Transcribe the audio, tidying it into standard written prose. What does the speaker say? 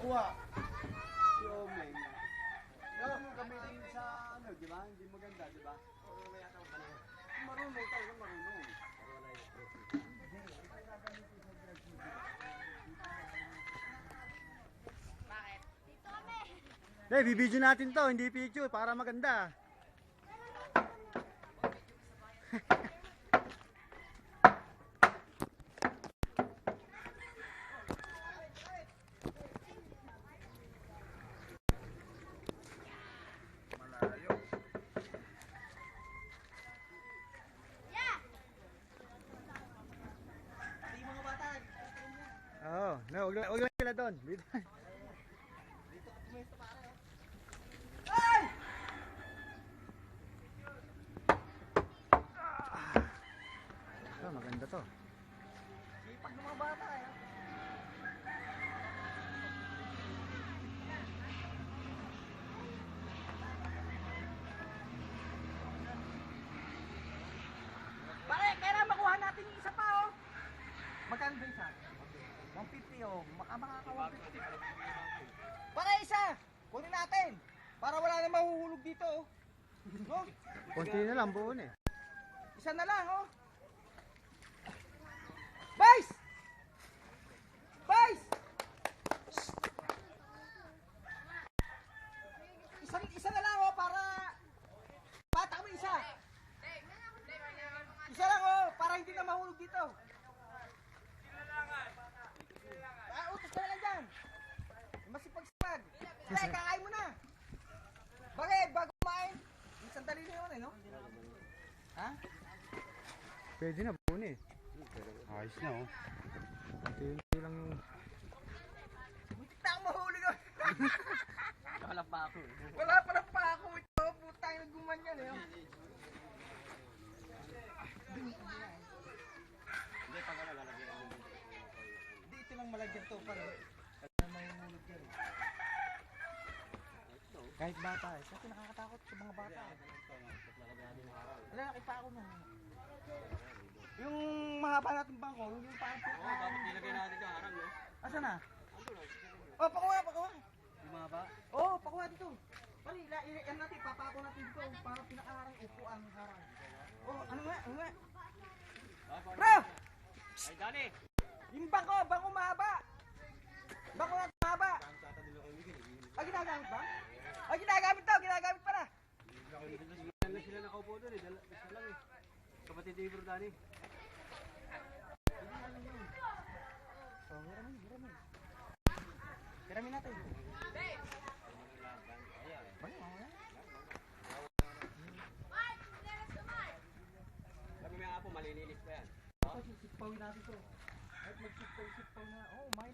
kuha. Si Omeng. Pero kami din sa ano, di ba? Hindi maganda, di ba? Marunong talaga, marunong. Eh, bibidyo natin to, hindi picture, para maganda. Oo, no, huwag lang sila doon. Dito. Ah, maganda to. Sipag ng mga bata eh. Pare, kailangan makuha natin yung isa pa oh. Magkano ba isa? 150 oh. Makaka 150. Pare, isa! Kunin natin! Para wala na mahuhulog dito oh. No? Konti na lang buon eh. Isa na lang oh. Boys! Boys! Isa na lang oh para patak mo isa. Isa lang oh para hindi na mahulog dito. Utos ka na lang dyan. Masipag-sipag. Sige, kakain mo na. Bakit? Bago kumain? Sandali na yun eh, no? Ha? Pwede na buon eh. Ayos na oh. Konti lang yung... Butik na akong mahuli ko. Wala pa ako. Wala pa lang pa ako. Ito, putang na gumanyan eh. Hindi, pag ano lalagyan ako. Hindi, ito lang malagyan to pa rin. Kaya mahulog yan eh. Kahit bata eh. Kasi nakakatakot sa mga bata eh. Wala, nakipa ako nun. Yung mahaba natin bangko, yung parang Oo, dapat nilagay natin yung harang, no? asa na? Oh, pakuha, pakuha. Yung mahaba? Oh, pakuha dito. Pali, yan natin, papako natin dito para pinakaharang upuan ng harang. Oh, ano nga, ano nga? Bro! Ay, Dani! Yung bangko mahaba. Bangko natin mahaba. Ah, ginagamit ba? Ah, ginagamit pala. Dala sila nakaupo doon eh. Isa lang eh. Kapatid ni Bro Dani. Oh, hiramin. Hiramin natin. Sabi may apo, malilinis pa yan. Sipawin natin to. Kahit magsipawin na. Oh, may